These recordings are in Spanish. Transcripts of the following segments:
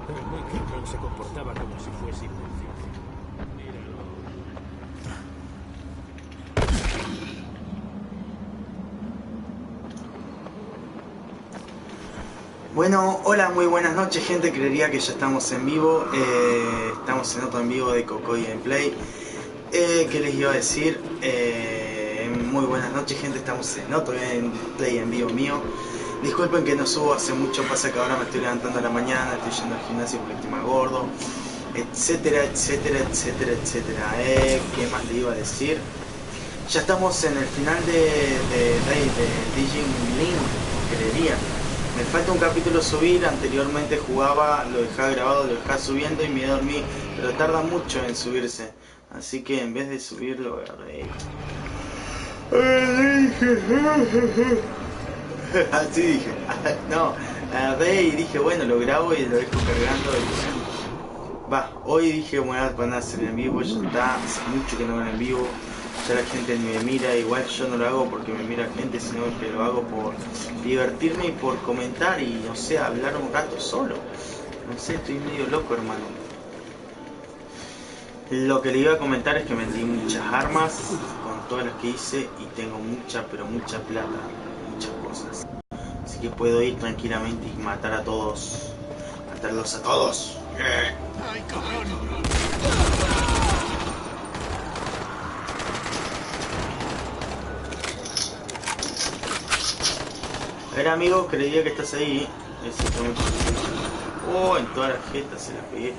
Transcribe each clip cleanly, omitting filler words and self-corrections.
El Wickerman se comportaba como si fuese invencible. Míralo. Bueno, hola, muy buenas noches, gente. Creería que ya estamos en vivo. Estamos en otro en vivo de Cocoy Gameplay. ¿Qué les iba a decir? Muy buenas noches, gente. Estamos en otro gameplay en vivo mío. Disculpen que no subo hace mucho, pasa que ahora me estoy levantando a la mañana, estoy yendo al gimnasio porque estoy más gordo, etcétera, etcétera, etcétera, etcétera. ¿Qué más le iba a decir? Ya estamos en el final de Digimon Link, creería. Me falta un capítulo subir, anteriormente jugaba, lo dejaba grabado, lo dejaba subiendo y me dormí, pero tarda mucho en subirse. Así que en vez de subirlo, agarré. Así dije, no, agarré y dije, bueno, lo grabo y lo dejo cargando. Va, hoy dije, me voy a poner a hacer en vivo, ya está, hace mucho que no hago en vivo. Ya la gente me mira, igual yo no lo hago porque me mira gente, sino que lo hago por divertirme y por comentar y, no sé, hablar un rato solo. No sé, estoy medio loco, hermano. Lo que le iba a comentar es que vendí muchas armas con todas las que hice y tengo mucha, pero mucha plata, muchas cosas. Así que puedo ir tranquilamente y matar a todos. Matarlos a todos. ¡Ay, cabrón! A ver, amigo, creía que estás ahí. Oh, en todas las jetas se las pegué.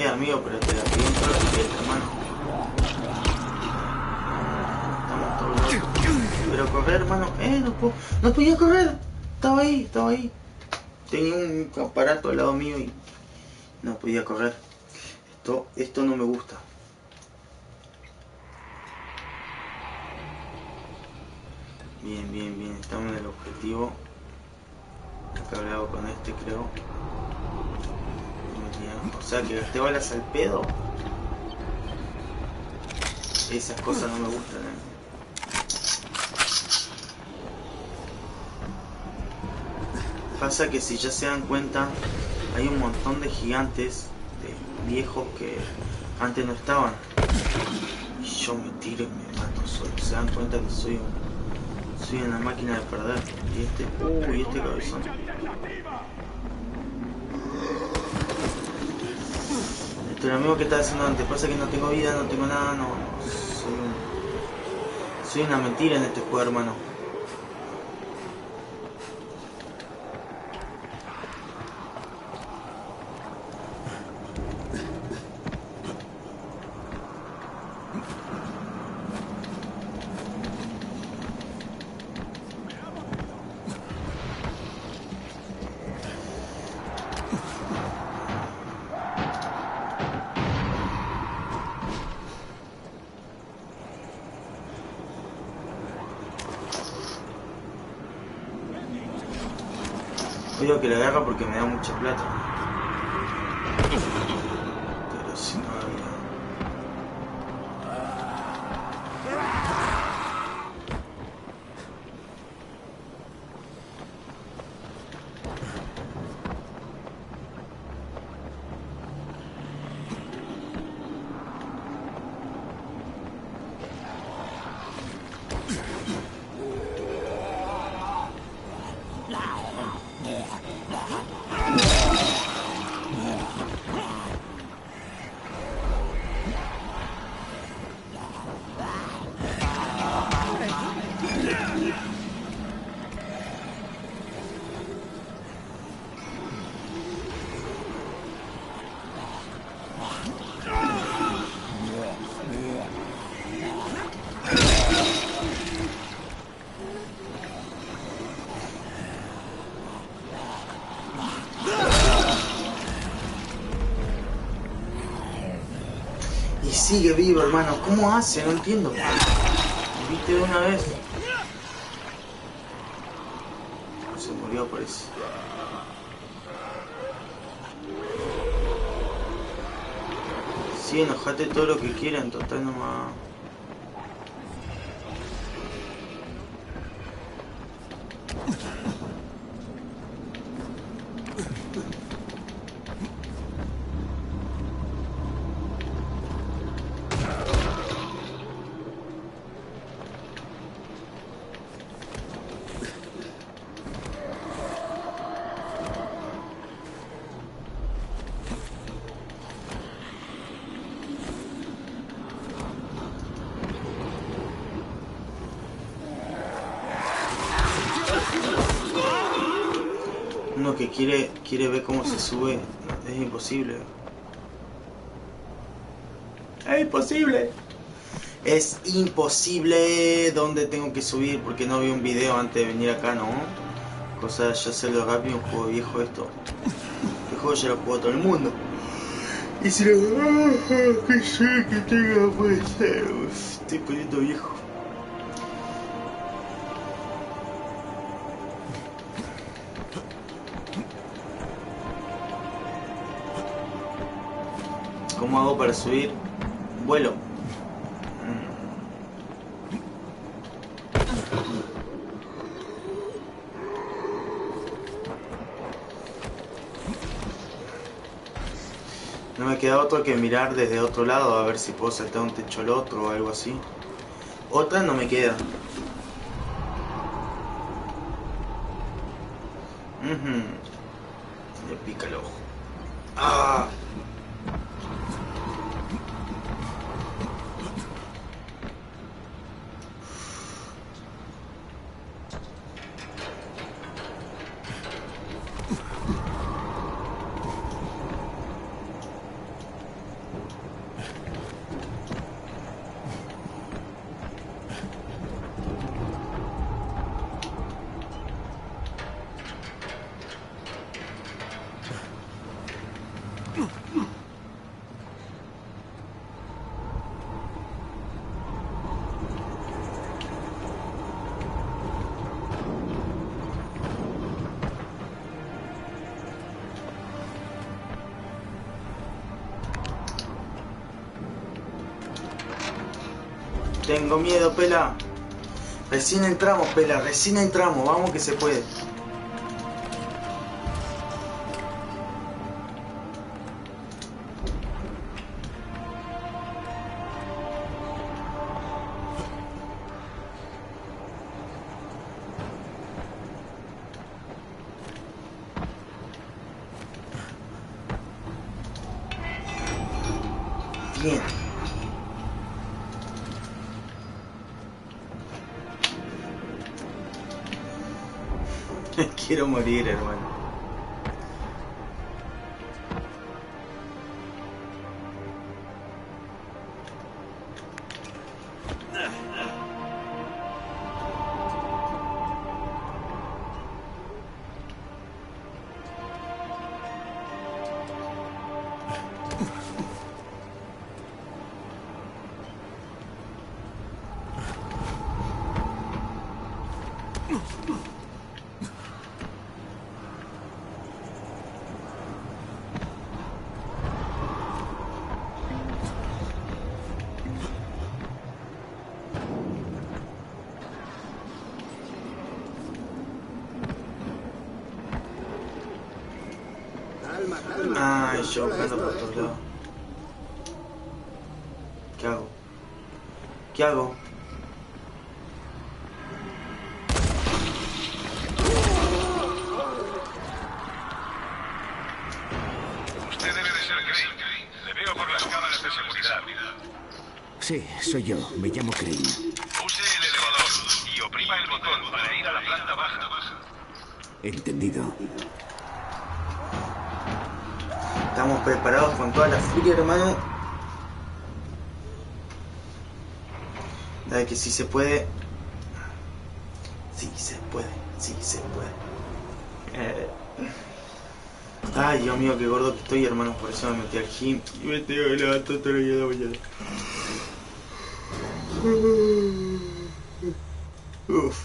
Amigo, pero te la pegué en todas las jetas, hermano. Estamos todos locos. Pero correr, hermano. No podía correr. Estaba ahí, estaba ahí. Tenía un aparato al lado mío y no podía correr. Esto no me gusta. Bien, bien, bien. Estamos en el objetivo. Acá hablaba con este, creo. O sea, que gasté balas al pedo. Esas cosas no me gustan, Pasa que si ya se dan cuenta, hay un montón de gigantes, de viejos que antes no estaban. Y yo me tiro y me mato solo. Se dan cuenta que soy una máquina de perder. Y este cabezón. Esto es lo mismo que estaba haciendo antes. Pasa que no tengo vida, no tengo nada, no. Soy una mentira en este juego, hermano. Cuidado que la agarra porque me da mucha plata. Pero si no había... Y sigue vivo, hermano. ¿Cómo hace? No entiendo. ¿Viste de una vez? Se murió, parece. Sí, enojate todo lo que quieran, total nomás. quiere ver cómo se sube. Es imposible. Es imposible. Es imposible dónde tengo que subir porque no vi un video antes de venir acá, ¿no? Cosa de ya hacerlo rápido, un juego viejo esto. Este juego ya lo jugó todo el mundo. Y si lo que sé que tenga puede ser. Estoy poniendo viejo. ¿Cómo hago para subir? Vuelo. No me queda otro que mirar desde otro lado a ver si puedo saltar un techo al otro o algo así. Otra no me queda. Me pica el ojo. ¡Ah! Tengo miedo, pela. Recién entramos, pela. Recién entramos. Vamos que se puede. Bien. Quiero morir, hermano. Ay, yo buscando por todos lados. ¿Qué hago? ¿Qué hago? Usted debe de ser Crane. Le veo por las cámaras de seguridad. Sí, soy yo. Me llamo Crane. Use el elevador y oprima el botón para ir a la planta baja. Entendido. Estamos preparados con toda la furia, hermano. Dale que sí se puede. Sí se puede. Sí se puede. Ay, Dios mío, qué gordo que estoy, hermano. Por eso me metí al gym. Y me tengo que levantar toda la mañana. Uf.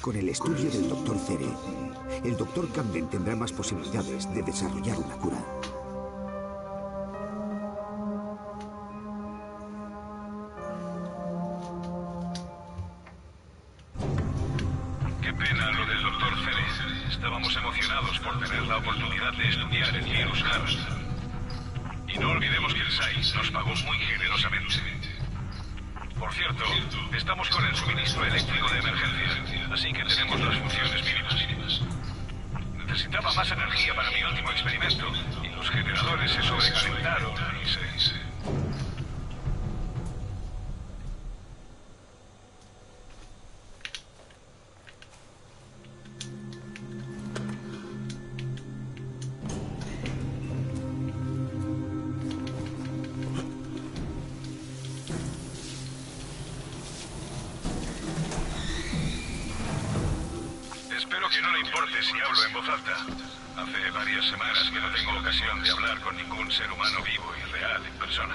Con el estudio del Dr. Cere, el Dr. Camden tendrá más posibilidades de desarrollar una cura. Qué pena lo del Dr. Cere. Estábamos emocionados por tener la oportunidad de estudiar el virus HARS. Y no olvidemos que el SAI nos pagó muy generosamente. Por cierto, estamos con el suministro eléctrico de emergencia, así que tenemos las funciones mínimas. Necesitaba más energía para mi último experimento, y los generadores se sobrecalentaron y se... que no le importe si hablo en voz alta. Hace varias semanas que no tengo ocasión de hablar con ningún ser humano vivo y real en persona.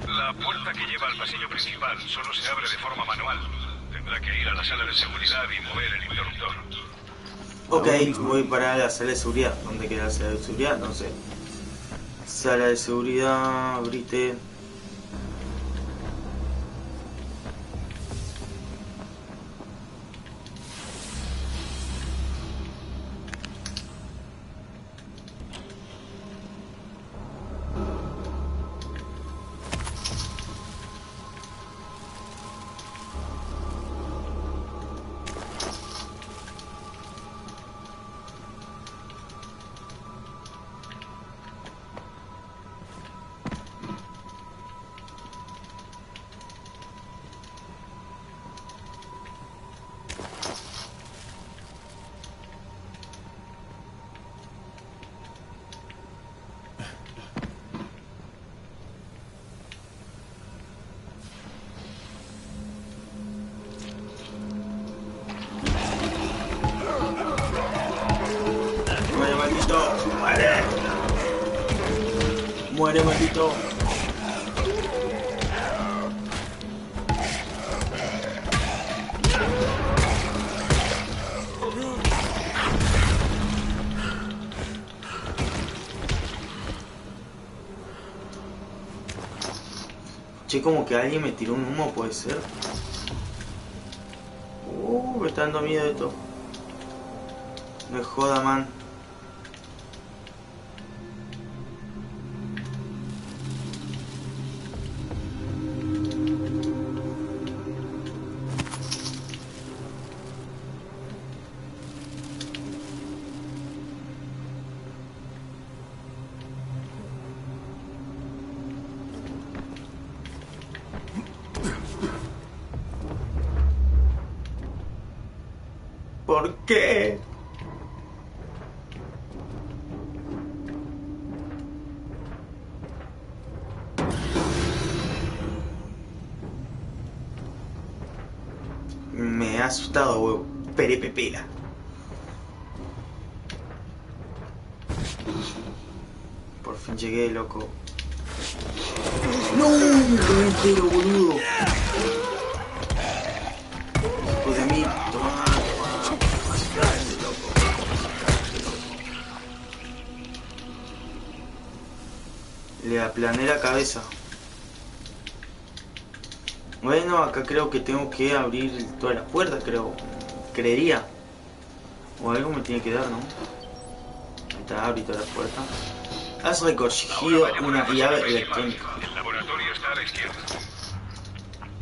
La puerta que lleva al pasillo principal solo se abre de forma manual. Tendrá que ir a la sala de seguridad y mover el interruptor. Ok, voy para la sala de seguridad. ¿Dónde queda la sala de seguridad? No sé. Sala de seguridad, abrite. Muere, maldito. Che, como que alguien me tiró un humo, puede ser. Me está dando miedo esto. No me joda, man. ¿Por qué? Me ha asustado, huevo. Perepepela. Por fin llegué, loco. ¡No! ¡Me entero, boludo! Hijo de mí, toma. Le aplané la cabeza. Bueno, acá creo que tengo que abrir todas las puertas, creo. Creería. O algo me tiene que dar, ¿no? Ahí está, abrí todas las puertas. Has recogido una llave electrónica. El laboratorio está a la izquierda.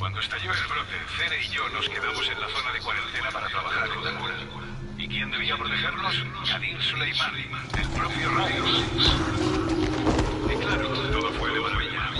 Cuando estalló el brote, Cere y yo nos quedamos en la zona de cuarentena para trabajar en la cura. ¿Y quién debía protegernos? Nadir Suleiman, el propio Rayos. Y claro, todo fue de maravilla.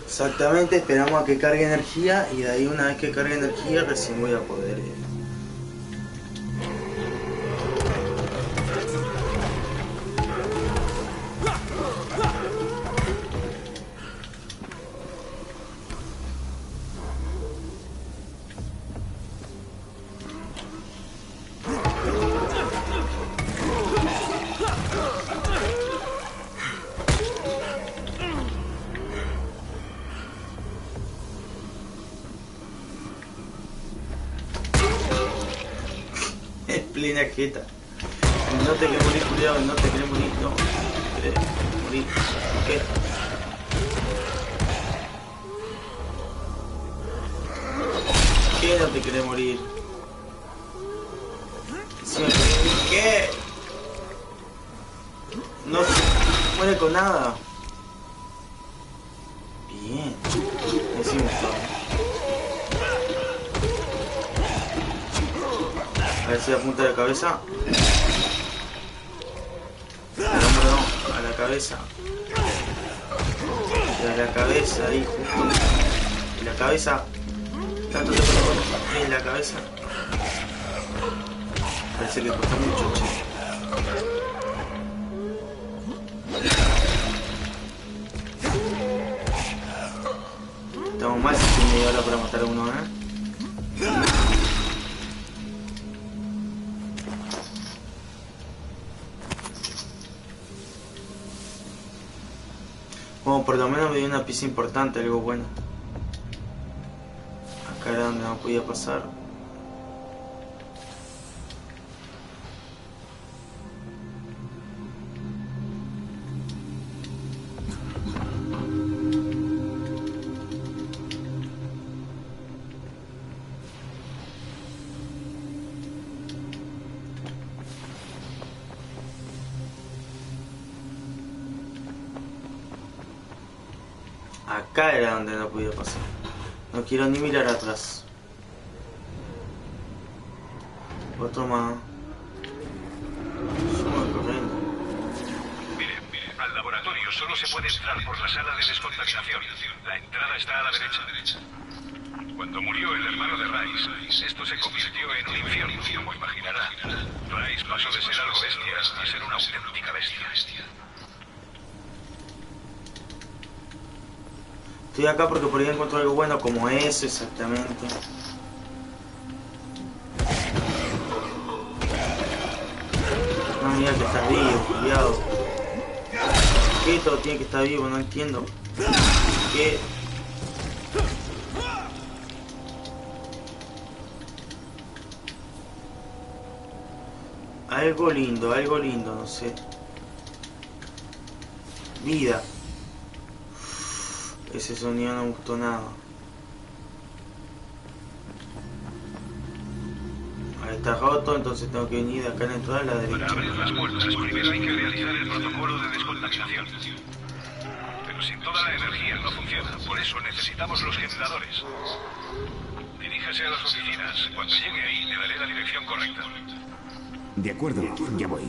Exactamente, esperamos a que cargue energía y de ahí una vez que cargue energía recién voy a poder plena jeta. No te querés morir, cuidado, no te querés morir, no. Querés morir. ¿Qué? ¿Qué no te querés morir? ¿Qué? No se muere con nada. Bien. Decimos todo. A ver si apunta a la cabeza. Al hombro no, a la cabeza. Y a la cabeza, ahí justo. Y la cabeza. Tanto te pone en la cabeza. Parece que cuesta mucho, che. Estamos mal si tiene media hora para matar a uno, Bueno, por lo menos me dio una pieza importante, algo bueno. Acá era donde no podía pasar. Acá era donde no podía pasar. No quiero ni mirar atrás. Otro más. Suma corriendo. Mire, al laboratorio solo se puede entrar por la sala de descontaminación. La entrada está a la derecha. Cuando murió el hermano de Rice, esto se convirtió en un infierno, como imaginará. Rice pasó de ser algo bestia a ser una auténtica bestia. Estoy acá porque por ahí encuentro algo bueno como eso exactamente. No, mira que estás vivo, cuidado. ¿Qué todo tiene que estar vivo? No entiendo. ¿Qué? Algo lindo, no sé. Vida. Ese sonido no me gustó nada. Ahí está roto, entonces tengo que venir de acá en la entrada a la derecha. Para abrir las puertas, primero hay que realizar el protocolo de descontaminación. Pero sin toda la energía no funciona, por eso necesitamos los generadores. Diríjase a las oficinas. Cuando llegue ahí, le daré la dirección correcta. De acuerdo, ya voy.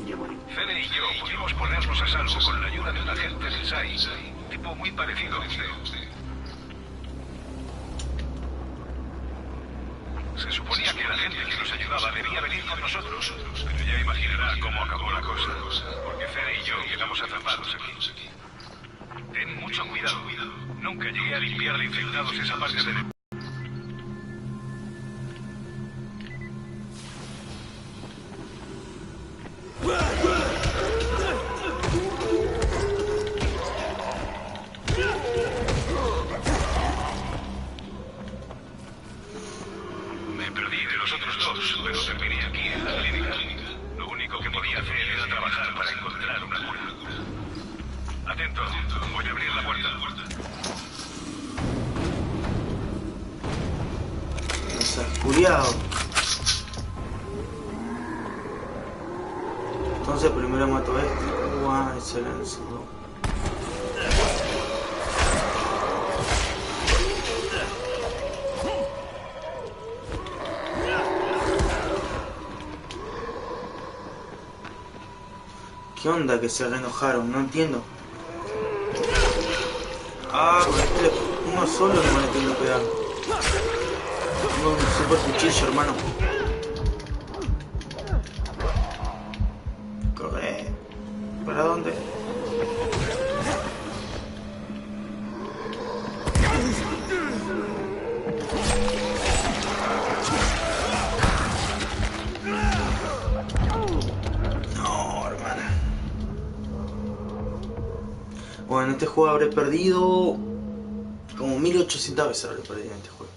Fede y yo pudimos ponernos a salvo con la ayuda de un agente del SAI. Tipo muy parecido a usted. Se suponía que la gente que nos ayudaba debía venir con nosotros, pero ya imaginará cómo acabó la cosa, porque Fede y yo quedamos atrapados aquí. Ten mucho cuidado. Nunca llegué a limpiar de infectados esa parte del... Entonces primero mato a este. Guau, se lanzó. ¿Qué onda que se reenojaron? No entiendo. Ah, uno solo le van a tener que pegar. Tengo un super cuchillo, hermano. Corre. ¿Para dónde? No, hermana. Bueno, en este juego habré perdido como 1800 veces habré perdido en este juego.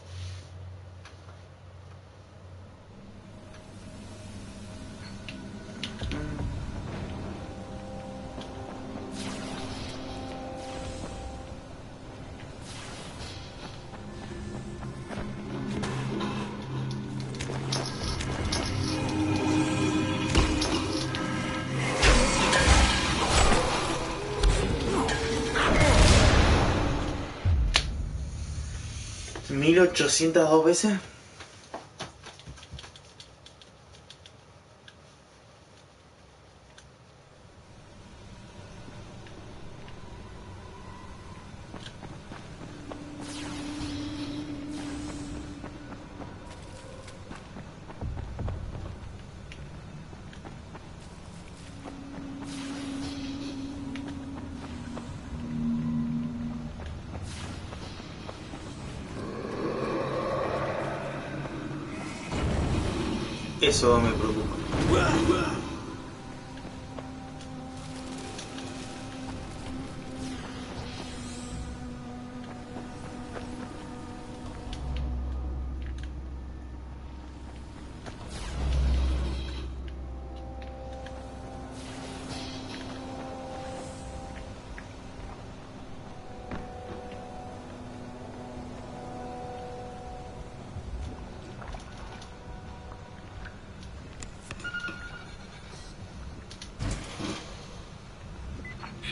1802 veces. Eso me preocupa.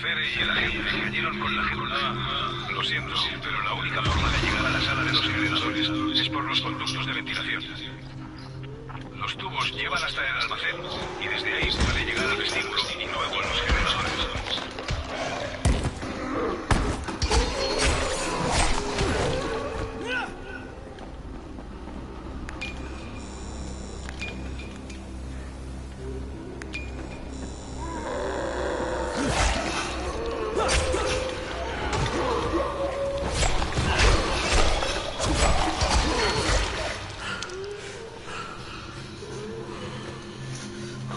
Fere y el agente cayeron con la G1. Lo siento, pero la única forma de llegar a la sala de los generadores es por los conductos de ventilación. Los tubos llevan hasta el almacén y desde ahí puede llegar al vestíbulo y luego a los generadores.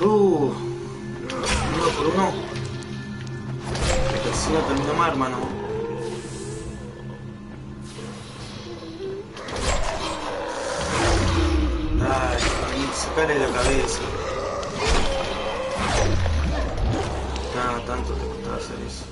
Uno por uno. Así no termina más, hermano. Ay, sacarle la cabeza. Nada, tanto te costaba hacer eso.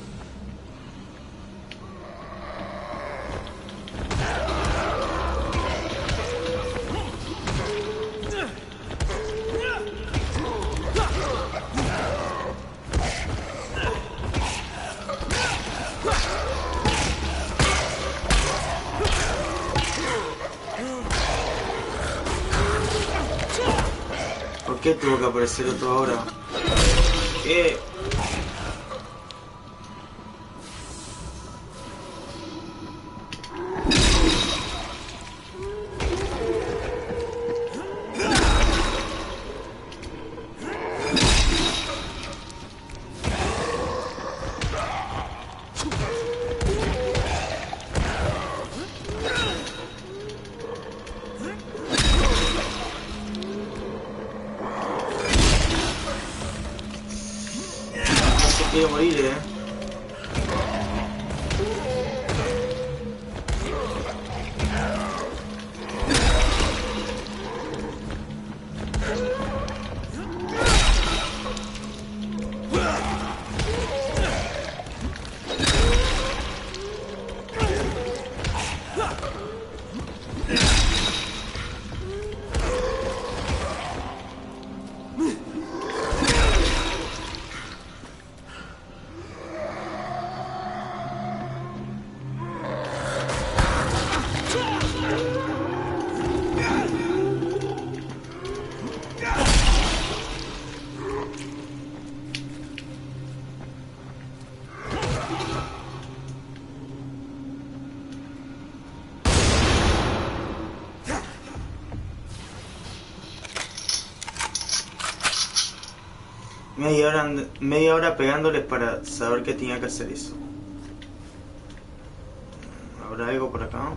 ¿Por qué tuvo que aparecer otro ahora? ¿Qué? Quiero morir, Media hora pegándoles para saber que tenía que hacer eso. ¿Habrá algo por acá?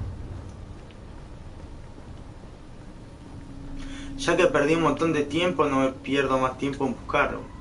Ya que perdí un montón de tiempo, no me pierdo más tiempo en buscarlo.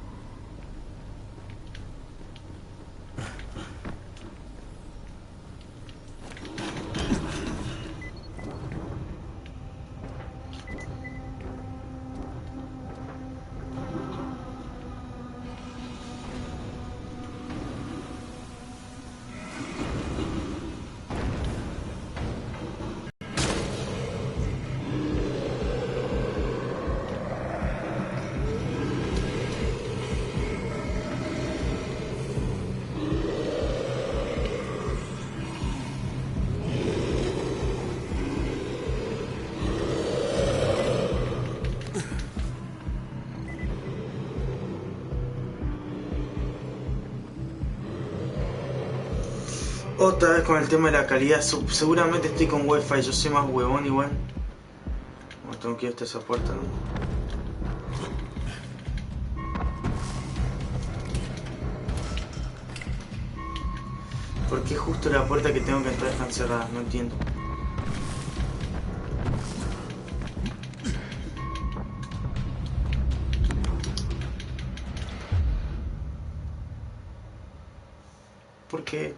Otra vez con el tema de la calidad. Seguramente estoy con wifi. Yo soy más huevón igual. Bueno, tengo que ir hasta esa puerta, ¿no? ¿Por qué justo la puerta que tengo que entrar está cerrada? No entiendo. ¿Por qué?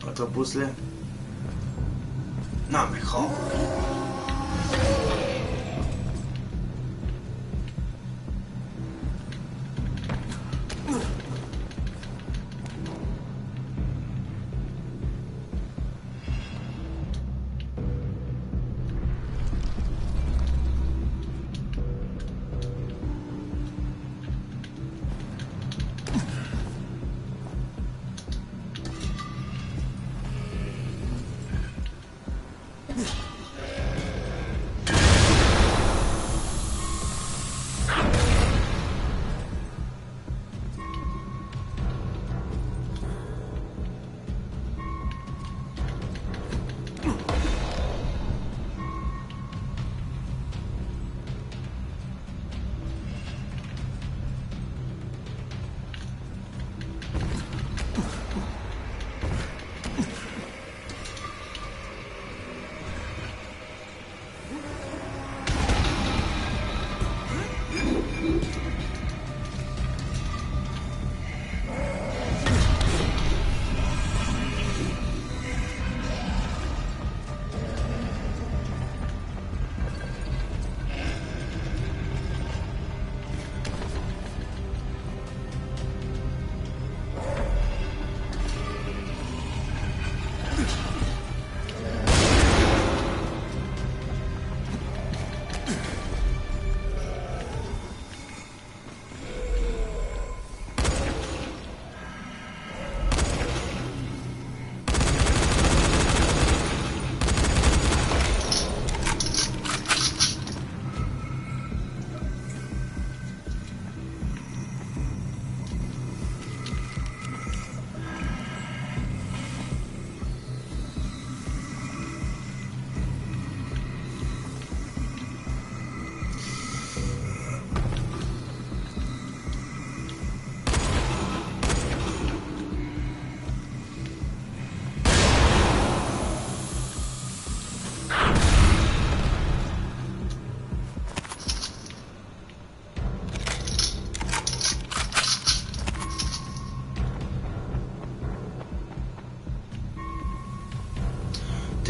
Otro puzzle. No, mejor.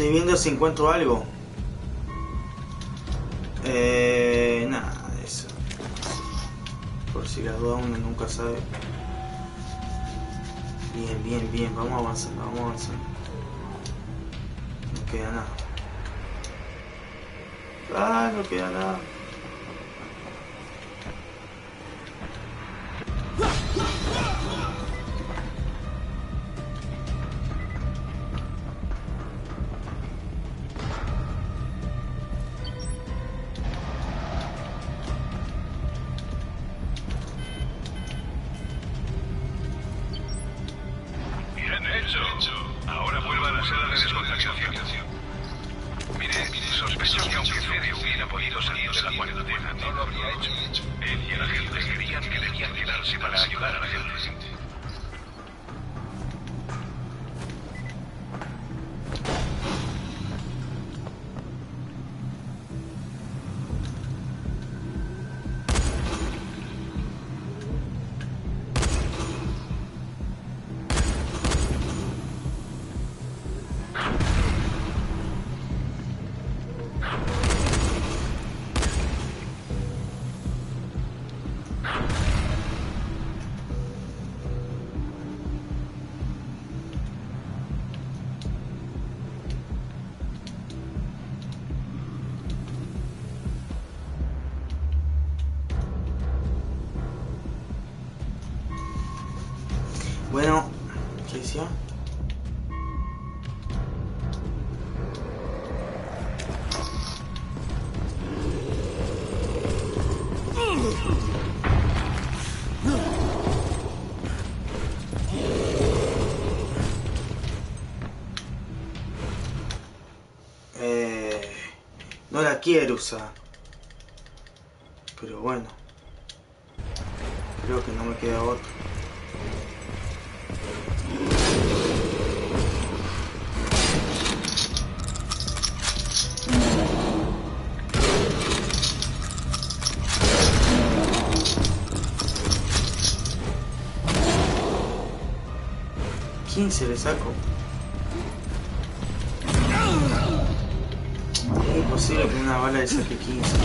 Estoy viendo si encuentro algo. Nada de eso. Por si las dudas uno nunca sabe. Bien, bien, bien. Vamos avanzando, vamos avanzando. No queda nada. Ah, no queda nada. Ahora vuelva a la sala de descontaminación. Mire, sospecho que aunque Fede hubiera podido salir de la Bueno, ¿qué decía? No la quiero usar. Pero bueno. Creo que no me queda otra. ¿15 le saco? Es imposible que una bala le saque 15.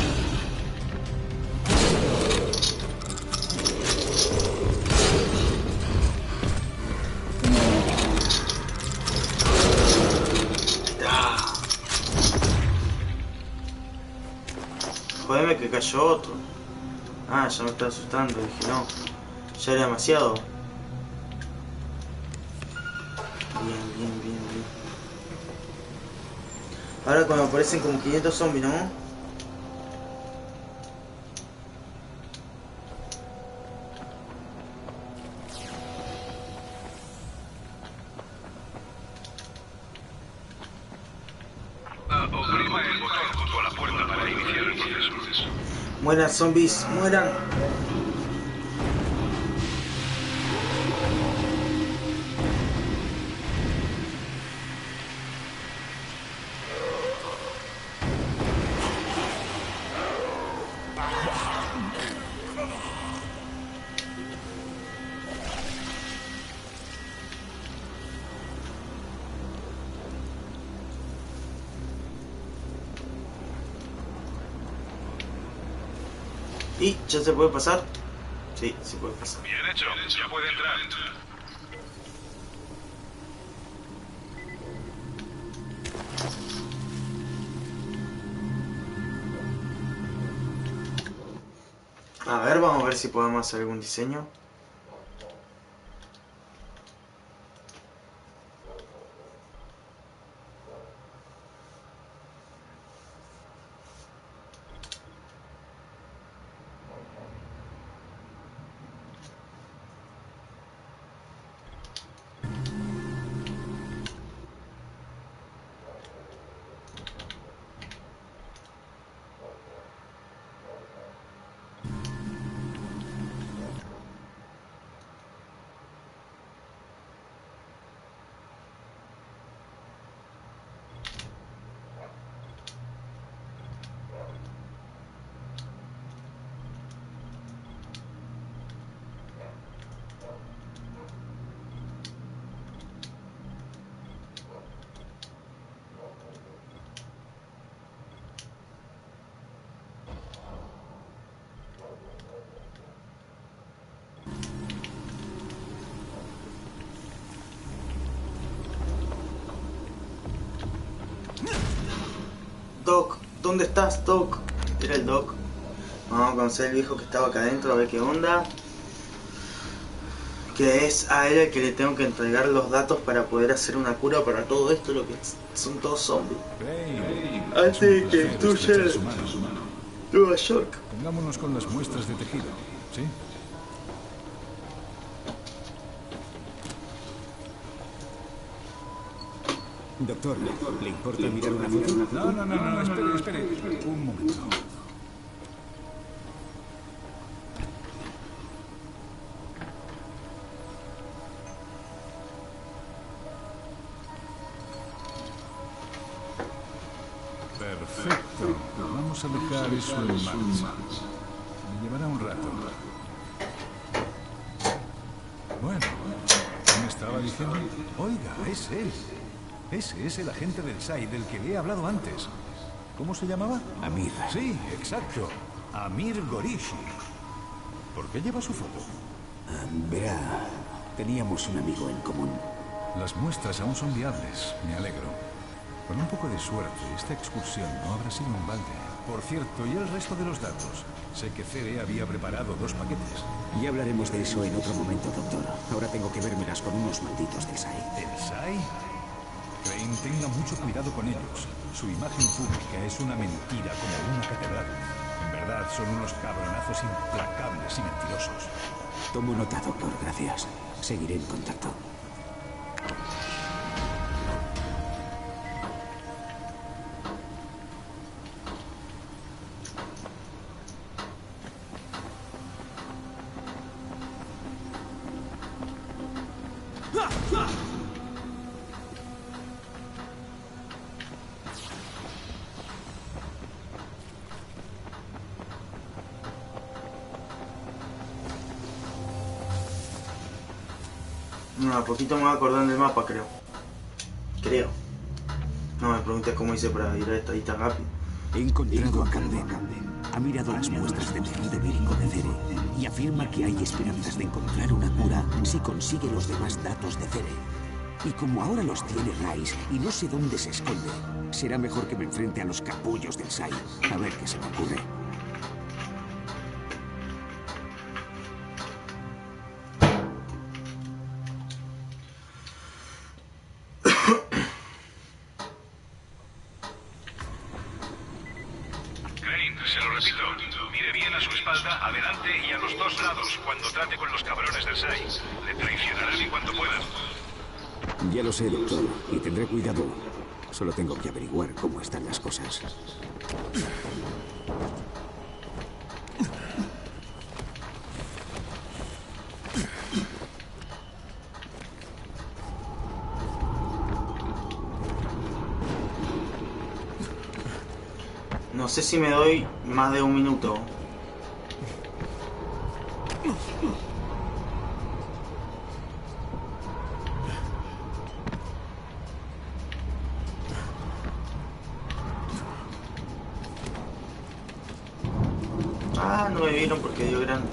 Jodeme que cayó otro. Ah, ya me está asustando. Dije, no. Ya era demasiado. Bien. Ahora cuando aparecen como 500 zombies, ¿no? Oprima el botón junto a la puerta para iniciar el proceso. Mueran zombies, mueran. ¿Y ya se puede pasar? Sí, se puede pasar. Bien hecho, ya puede entrar. A ver, vamos a ver si podemos hacer algún diseño. Doc, ¿dónde estás, Doc? Era el Doc. Vamos a conocer al viejo que estaba acá adentro, a ver qué onda. Que es a él el que le tengo que entregar los datos para poder hacer una cura para todo esto, lo que son todos zombies. Antes de que destruya Nueva York. Pongámonos con las muestras de tejido, ¿sí? Doctor, ¿le importa mirar una foto? No, espere. Un momento. Perfecto. Vamos a dejar eso en marcha. Me llevará un rato. Bueno, ¿qué me estaba diciendo? Oiga, es él. Ese es el agente del SAI del que le he hablado antes. ¿Cómo se llamaba? Amir. Sí, exacto. Amir Gorishi. ¿Por qué lleva su foto? Verá, teníamos un amigo en común. Las muestras aún son viables, me alegro. Con un poco de suerte, esta excursión no habrá sido un balde. Por cierto, ¿y el resto de los datos? Sé que Cere había preparado 2 paquetes. Ya hablaremos de eso en otro momento, doctor. Ahora tengo que vérmelas con unos malditos del SAI. ¿El SAI? Crane, tenga mucho cuidado con ellos. Su imagen pública es una mentira como una catedral. En verdad, son unos cabronazos implacables y mentirosos. Tomo nota, doctor. Gracias. Seguiré en contacto. No, a poquito me voy acordando del mapa, creo. No me preguntes cómo hice para ir a esta lista rápido. He encontrado a Camden. Ha mirado las muestras de tejido vírico de Cere y afirma que hay esperanzas de encontrar una cura si consigue los demás datos de Cere. Y como ahora los tiene Rice y no sé dónde se esconde, será mejor que me enfrente a los capullos del SAI. A ver qué se me ocurre. Se lo repito, mire bien a su espalda, adelante y a los 2 lados cuando trate con los cabrones del SAI. Le traicionarán en cuanto puedan. Ya lo sé, doctor, y tendré cuidado. Solo tengo que averiguar cómo están las cosas. No sé si me doy más de 1 minuto. Ah, no me vieron porque dio grande.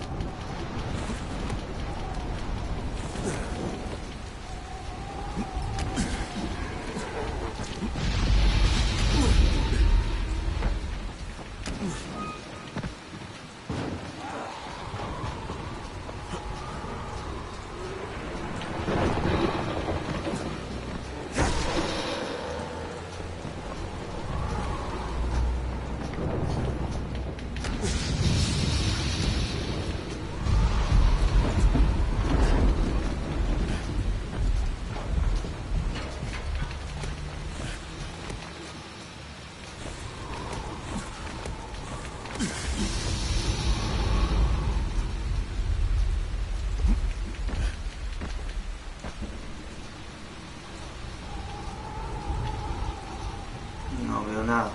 No veo nada.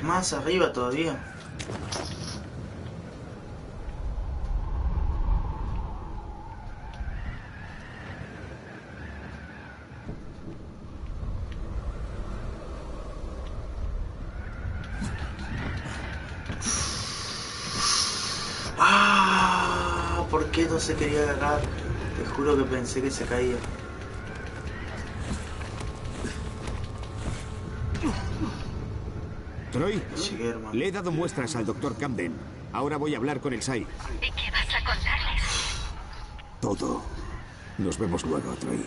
Más arriba todavía. Ah, ¿por qué no se quería agarrar? Te juro que pensé que se caía. Troy, Llegué, hermano. le he dado muestras al doctor Camden. Ahora voy a hablar con el SAI. ¿Y qué vas a contarles? Todo. Nos vemos luego, Troy.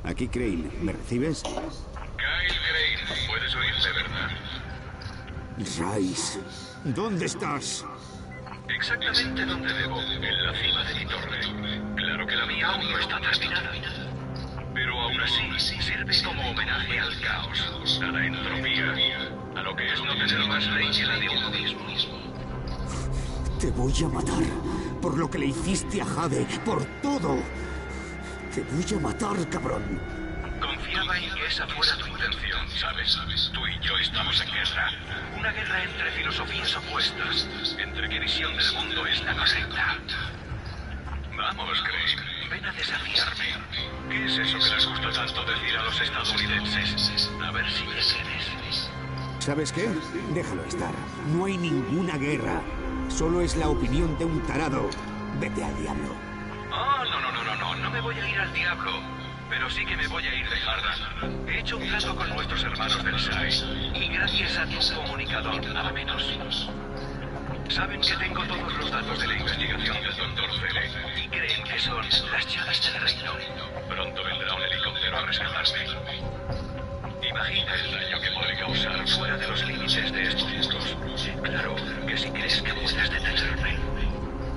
Aquí Crane. ¿Me recibes? Kyle Crane, puedes oírme, ¿verdad? Rice, ¿dónde estás? Exactamente donde debo, en la cima de mi torre. Claro que la mía aún no está terminada. Pero aún así, sirve como homenaje al caos, a la entropía, a lo que es no tener más ley que la de uno mismo. Te voy a matar por lo que le hiciste a Jade, por todo. Te voy a matar, cabrón. Confiaba en que esa fuera tu intención, ¿sabes? Tú y yo estamos en guerra. Una guerra entre filosofías opuestas, entre qué visión del mundo es la correcta. Vamos, Crane. ven a desafiarme. ¿Qué es eso que les gusta tanto decir a los estadounidenses? A ver si me crees. ¿Sabes qué? Déjalo estar. No hay ninguna guerra. Solo es la opinión de un tarado. Vete al diablo. Oh, no me voy a ir al diablo. Pero sí que me voy a ir de Hardan. He hecho un trato con nuestros hermanos del SAI. Y gracias a tu comunicador, nada menos. Saben que tengo todos los datos de la investigación del Dr. Fele. Y creen que son las llaves del reino. Pronto vendrá un helicóptero a rescatarme. Imagina el daño que podré causar fuera de los límites de estos muros. Claro que si crees que puedes detenerme.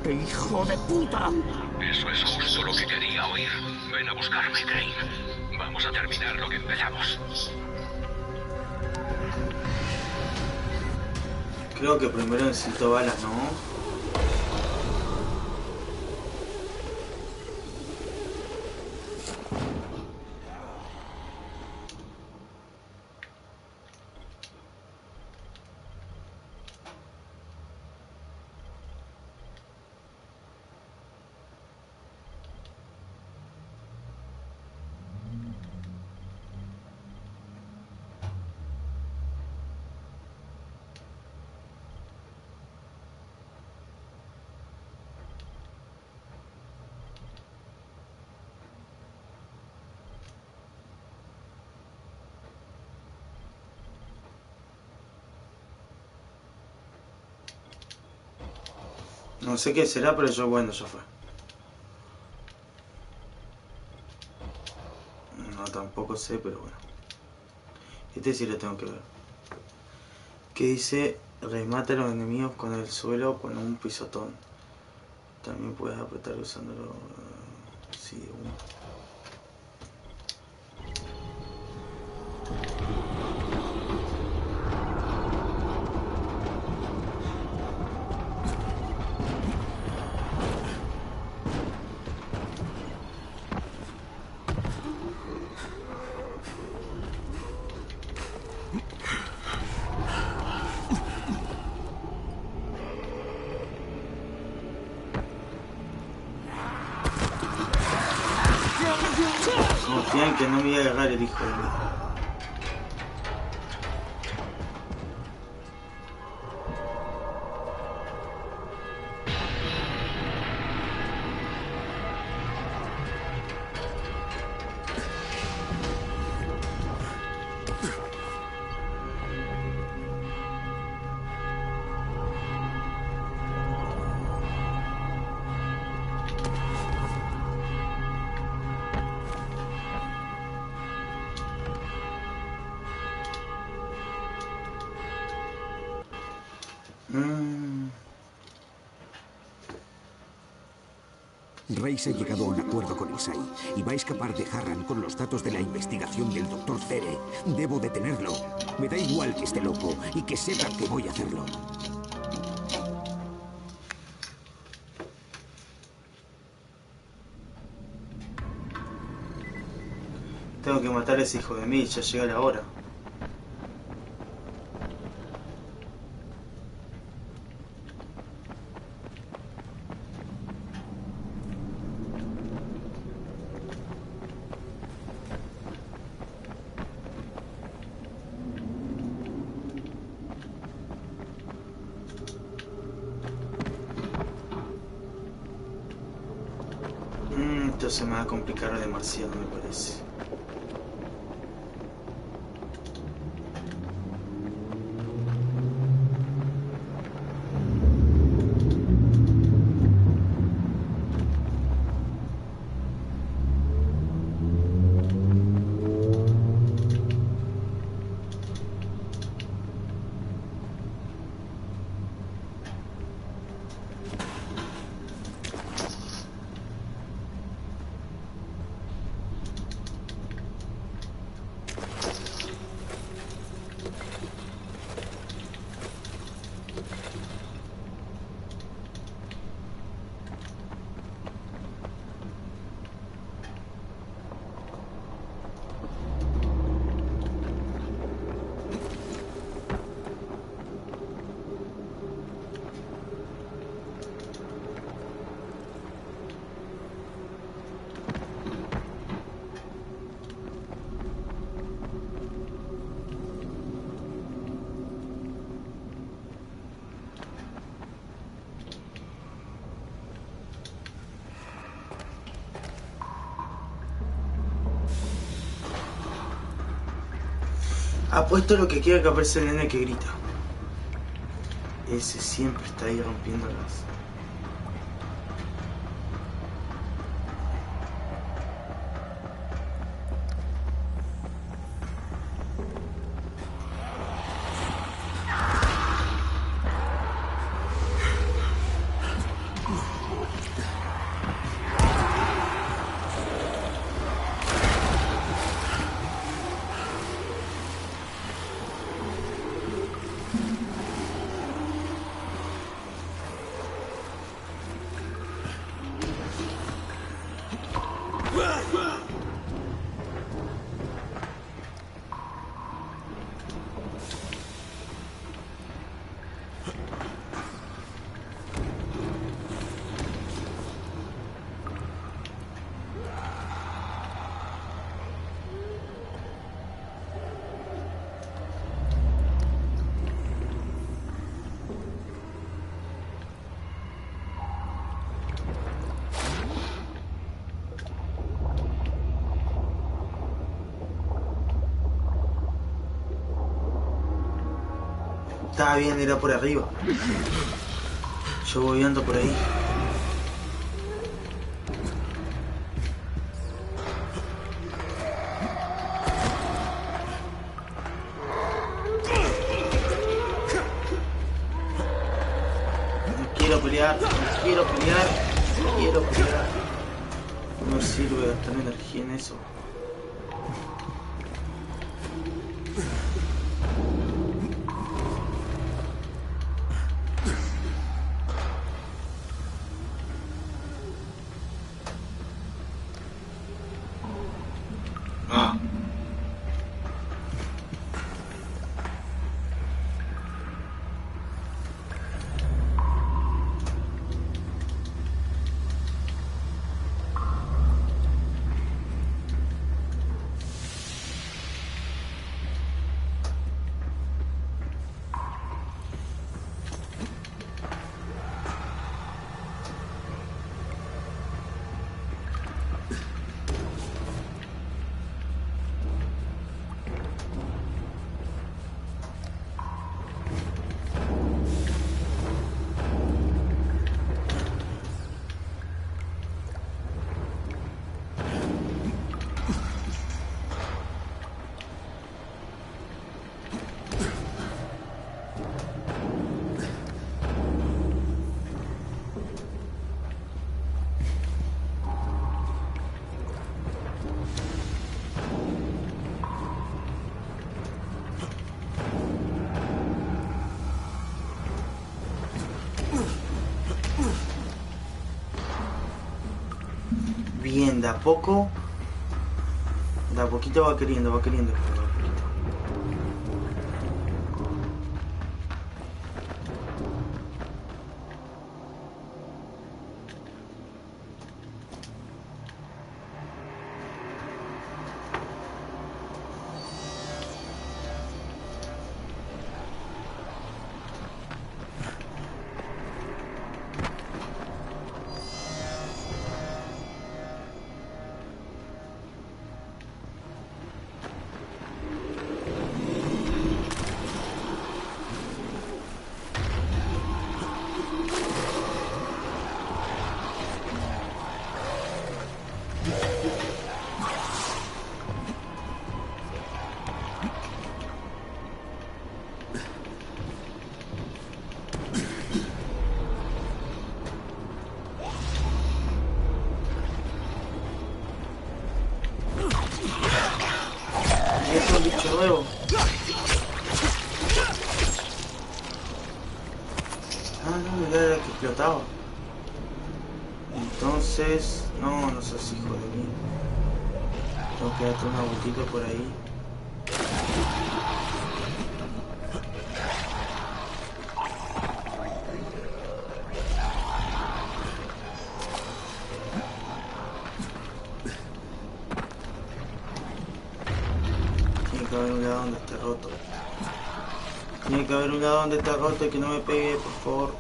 ¡Hijo de puta! Eso es justo lo que quería oír. Ven a buscarme, Crane. Vamos a terminar lo que empezamos. Creo que primero necesito balas, ¿no? No sé qué será, pero yo, bueno, ya fue. No, tampoco sé, pero bueno. Este sí lo tengo que ver. ¿Qué dice? Remata a los enemigos con el suelo con un pisotón. También puedes apretar usándolo. Sí, uno. Confían que no me iba a agarrar el hijo de mí. Reis ha llegado a un acuerdo con el SAI y va a escapar de Harran con los datos de la investigación del Dr. Fele. Debo detenerlo. Me da igual que esté loco y que sepa que voy a hacerlo. Tengo que matar a ese hijo de mí, ya llega la hora. Esto se me va a complicar demasiado, me parece. Apuesto lo que quiera que aparece el nene que grita. Ese siempre está ahí rompiéndolas. Estaba bien, era por arriba. Yo voy ando por ahí. No quiero pelear, no quiero pelear, no quiero pelear. No sirve gastar energía en eso. Bien, de a poco, de a poquito va queriendo. Es un bicho nuevo. Ah, no, mira, era que explotaba. Entonces, no seas hijo de mí. Tengo que darte una vueltita por ahí. Tiene que haber un lado donde esté roto. Tiene que haber un lado donde esté roto y que no me pegue, por favor.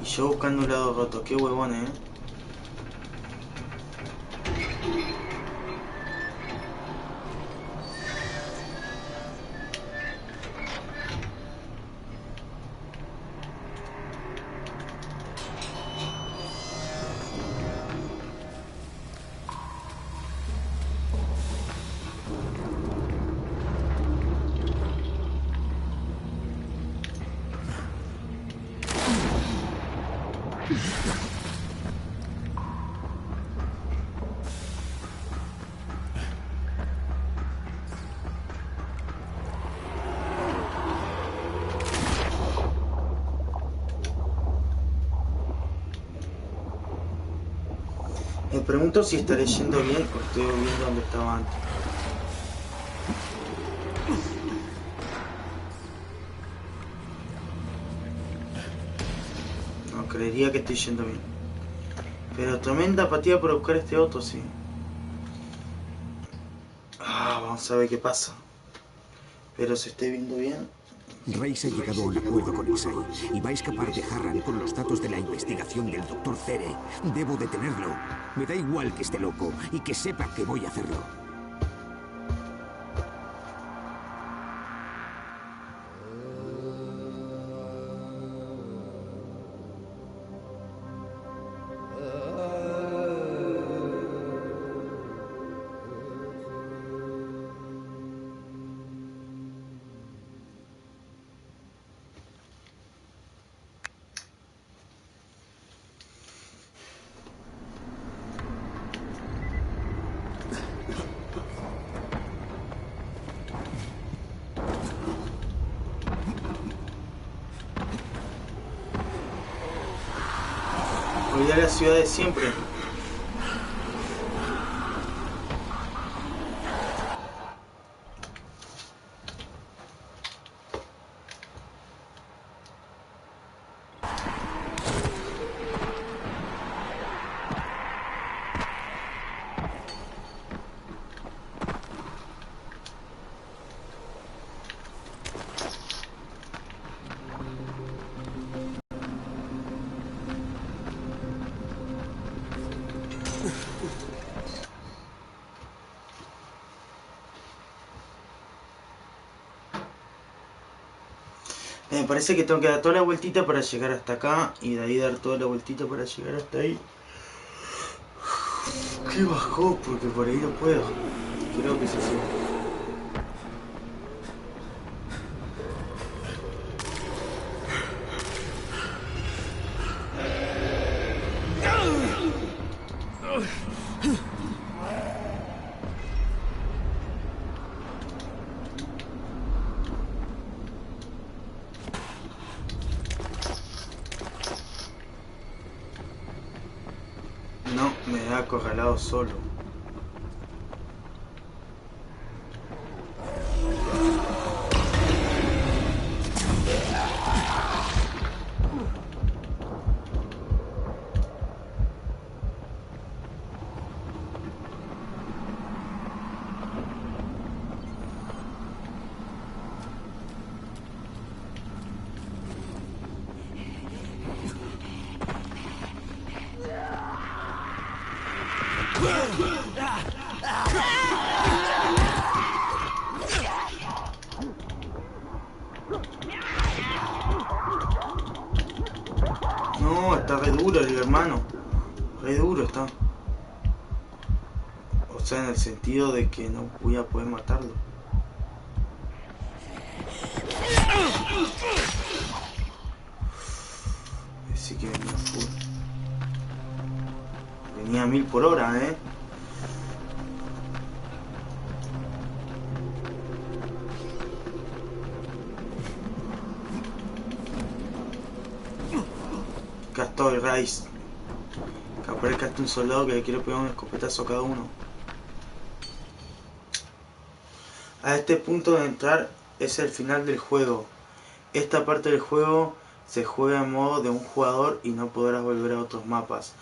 Y yo buscando un lado roto. Qué huevón, Me pregunto si estaré yendo bien o estoy volviendo donde estaba antes. No, creería que estoy yendo bien. Pero tremenda apatía por buscar este otro, sí. Vamos a ver qué pasa. Pero se esté viendo bien. Reis ha llegado a un acuerdo con Isai y va a escapar de Harran con los datos de la investigación del Dr. Zere. Debo detenerlo. Me da igual que esté loco y que sepa que voy a hacerlo. Olvidar la ciudad de siempre. Me parece que tengo que dar toda la vueltita para llegar hasta acá y de ahí dar toda la vueltita para llegar hasta ahí. Qué bajó, porque por ahí no puedo. Creo que es así. No, me he acorralado solo. No, está re duro el hermano. Re duro está. O sea, en el sentido de que no voy a poder matarlo. Así que venía full. Venía a 1000 por hora, Acá está el Rice. Que aparezca hasta un soldado que le quiere pegar un escopetazo a cada uno. A este punto de entrar es el final del juego. Esta parte del juego se juega en modo de un jugador y no podrás volver a otros mapas.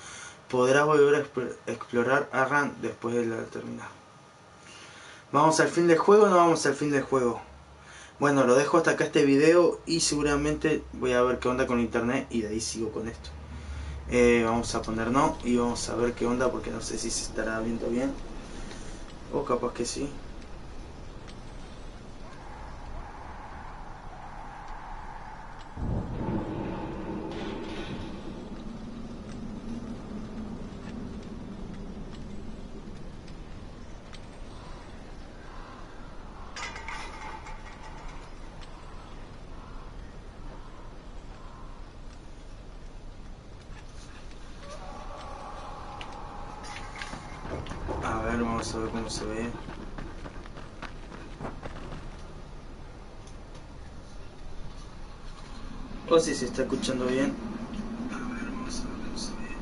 Podrás volver a explorar Harran después de la terminar. ¿Vamos al fin del juego o no vamos al fin del juego? Bueno, lo dejo hasta acá este video y seguramente voy a ver qué onda con internet y de ahí sigo con esto. Vamos a poner no y vamos a ver qué onda, porque no sé si se estará viendo bien o capaz que sí. A ver, vamos a ver cómo se ve. O si se está escuchando bien. A ver, vamos a ver cómo se ve.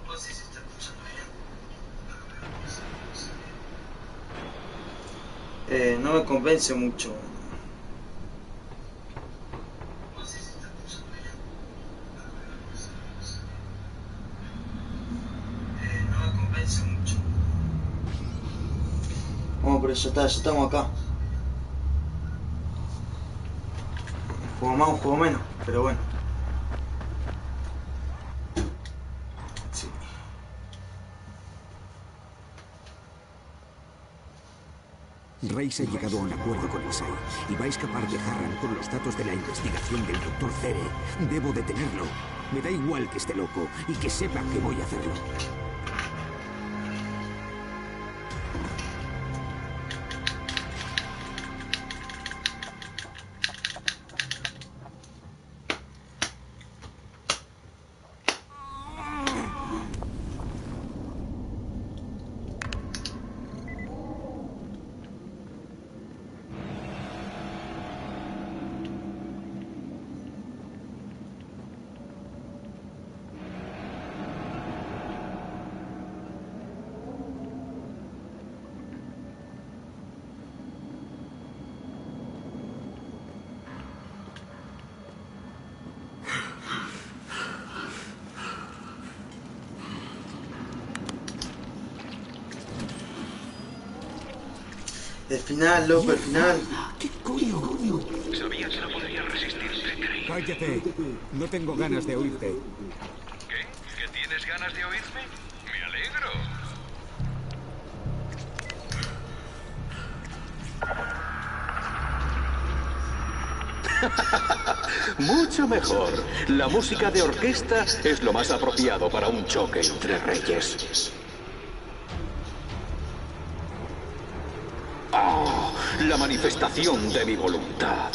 O si se está escuchando bien. A ver, vamos a ver cómo se ve. No me convence mucho. Bueno, pero ya está, ya estamos acá. Un juego más, un juego menos, pero bueno. Sí. Reis ha llegado a un acuerdo con Isai y va a escapar de Harran con los datos de la investigación del Dr. Zere. Debo detenerlo. Me da igual que esté loco y que sepa que voy a hacerlo. El final, loco, el final. ¿Qué coño? Sabía que no podría resistirte, Craig. Cállate. No tengo ganas de oírte. ¿Qué? ¿Que tienes ganas de oírme? Me alegro. Mucho mejor. La música de orquesta es lo más apropiado para un choque entre reyes. Oh, la manifestación de mi voluntad.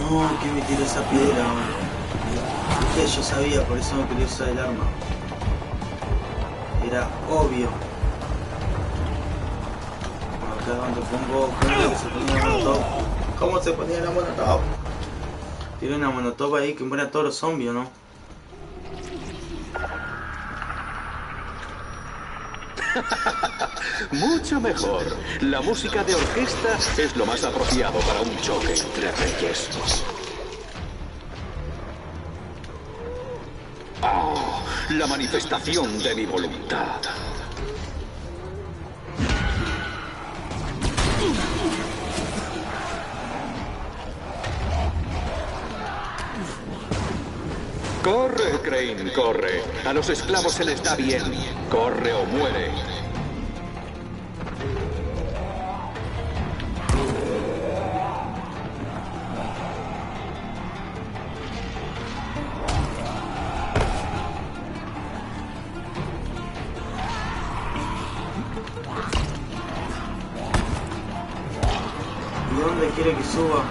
No, que me tiró esa piedra. Es que yo sabía, por eso no quería usar el arma. Era obvio. Acá cuando pongo que se ponía la monotop. ¿Cómo se ponía la monotop? Tiene una monotop ahí que muera a todos los zombies, ¿no? Mucho mejor. La música de orquesta es lo más apropiado para un choque entre reyes. Oh, la manifestación de mi voluntad. Corre, Crane, corre. A los esclavos se les da bien. Corre o muere. ¿Y dónde quiere que suba?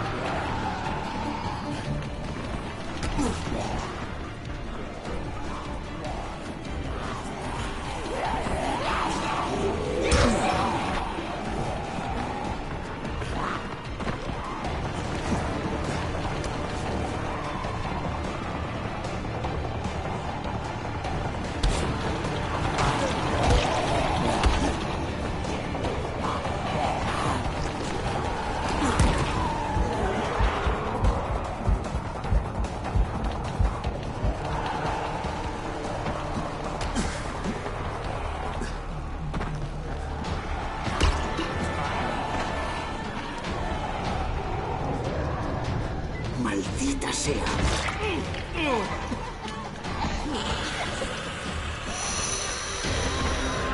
Maldita sea.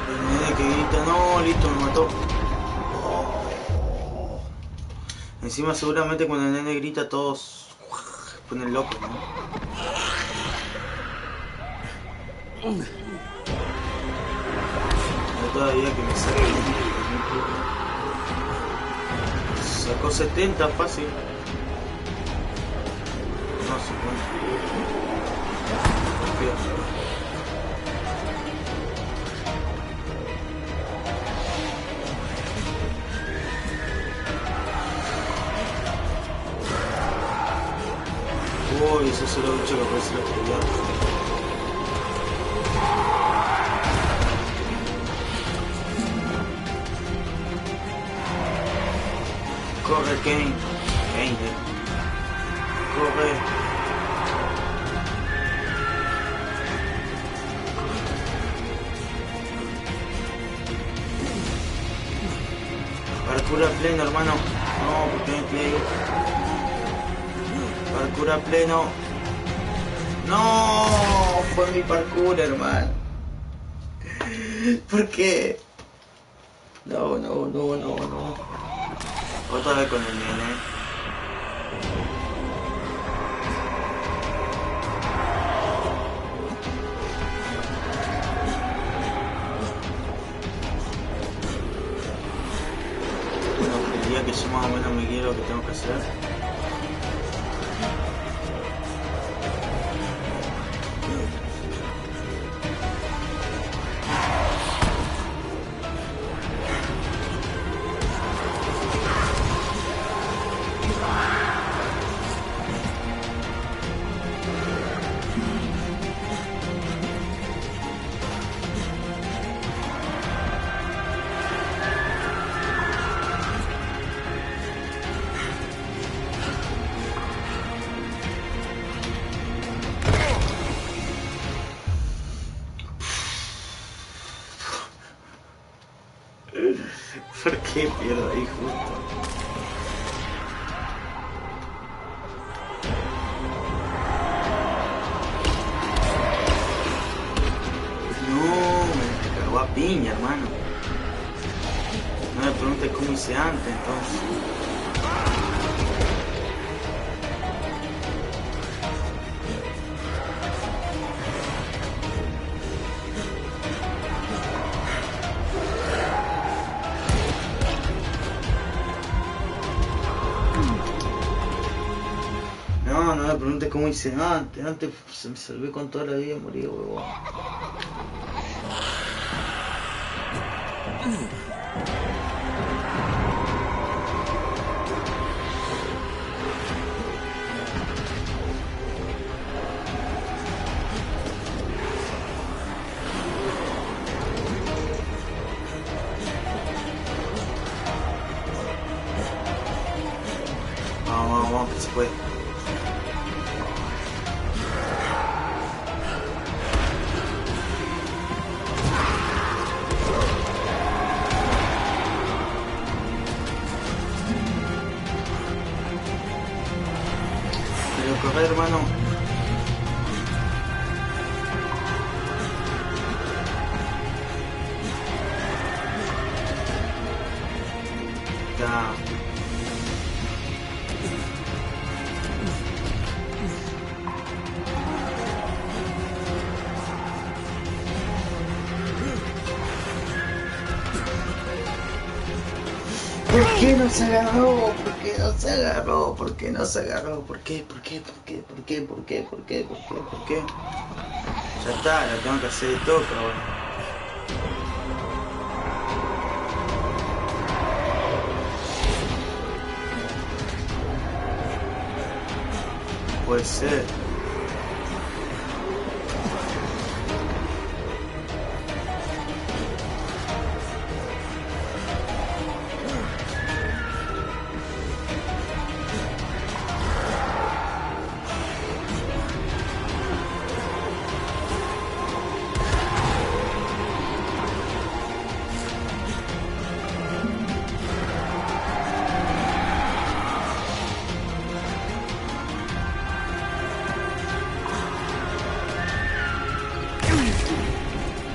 El nene que grita, no, listo, me mató. Encima seguramente cuando el nene grita todos se ponen locos, ¿no? No todavía que me saque. Sacó 70 fácil. No se puede. Uy, eso es el bicho que parece la estrella. Corre, Kane. Kane. Corre. Parkour a pleno, hermano. No, porque no hay play. Parkour a pleno. No, fue mi parkour, hermano. ¿Por qué? No. Otra vez con el nene. Bueno, quería que yo más o menos me quiero lo que tengo que hacer. ¿Por qué pierdo ahí justo? No, me cagó a piña, hermano. No me preguntes cómo hice antes, entonces. No me preguntes cómo hice antes. Antes se me salvé con toda la vida y morí, huevón. Vamos, que se puede. ¿Por qué no se agarró? ¿Por qué no se agarró? ¿Por qué no se agarró? ¿Por qué? ¿Por qué? ¿Por qué? ¿Por qué? ¿Por qué? ¿Por qué? ¿Por qué? ¿Por qué? Ya está, la tengo que hacer de toca ahora. Puede ser.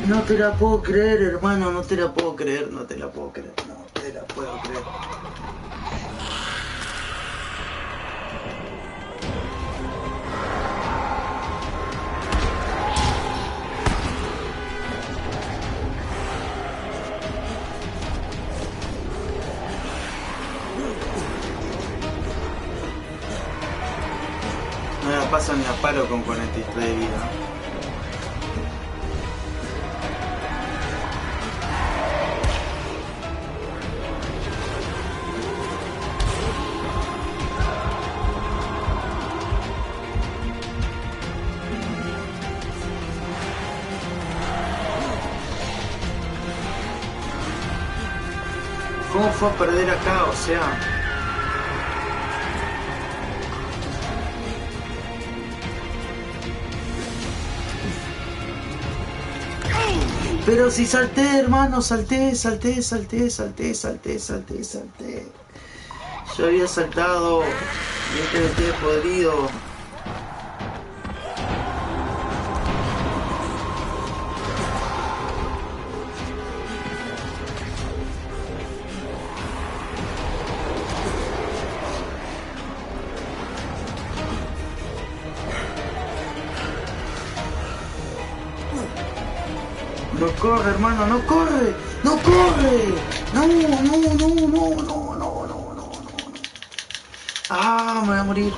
No te la puedo creer, hermano, no te la puedo creer, no te la puedo creer, no te la puedo creer. No la paso ni a palo con 43 de vida. ¿Cómo fue a perder acá? O sea... Pero si salté, hermano, salté. Yo había saltado. Y este me tiene podrido. No corre, hermano, no corre, no corre, no. Ah, me voy a morir.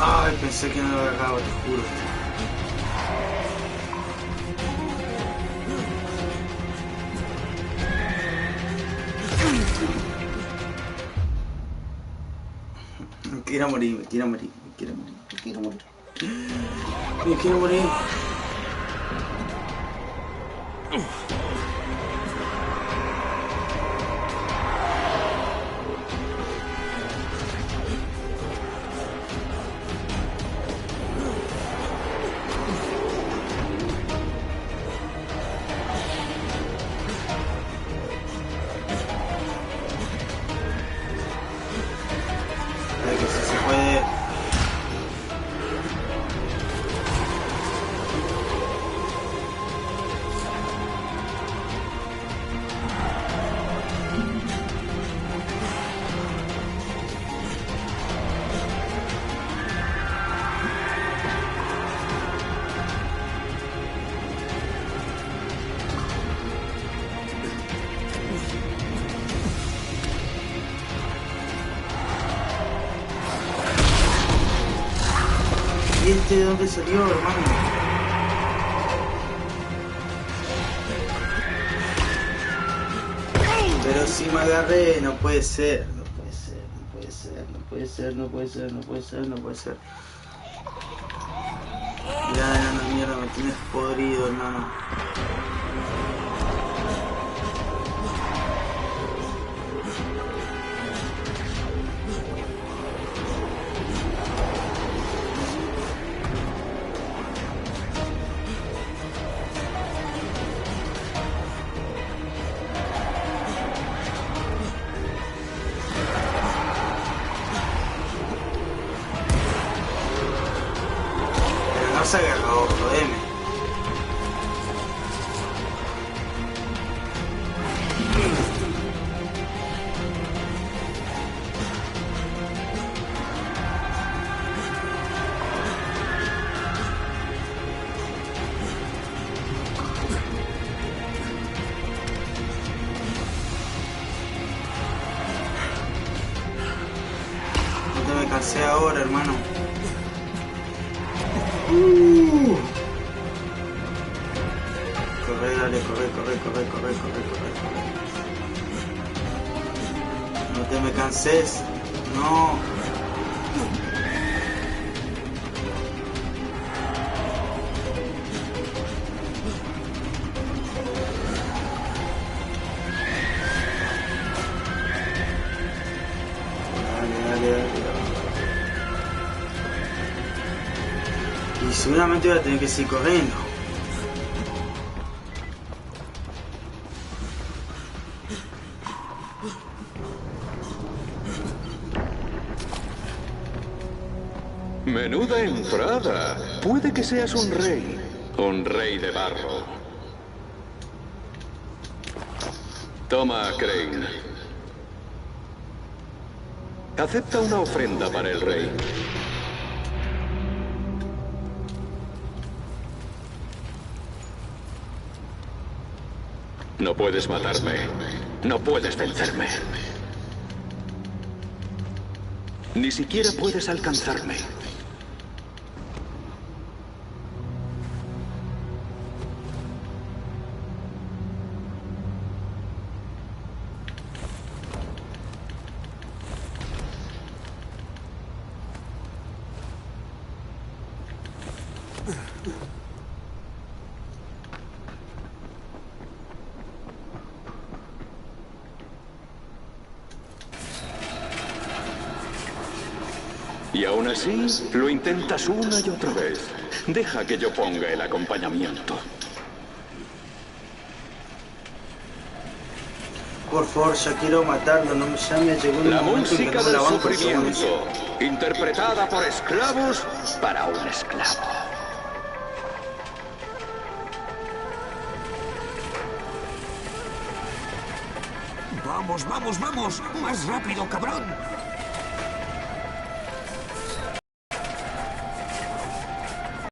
Ay, pensé que no lo agarraba, te juro. Me quiero morir. ¿Y este de dónde salió, hermano? Pero si me agarré, no puede ser. Ya, enano de mierda, me tienes podrido, hermano. Pero no se agarró, jodeme. No te me cansé ahora, hermano. Corre, dale, corre. No te me canses. No. Dale. Y seguramente voy a tener que seguir corriendo. Menuda entrada. Puede que seas un rey. Un rey de barro. Toma, Crane. Acepta una ofrenda para el rey. No puedes matarme. No puedes vencerme. Ni siquiera puedes alcanzarme. Y aún así, lo intentas una y otra vez. Deja que yo ponga el acompañamiento. Por favor, ya quiero matarlo, no me llame, llegó un La momento en que música no me la del banco, sufrimiento, interpretada por esclavos para un esclavo. Vamos, vamos, vamos. Más rápido, cabrón.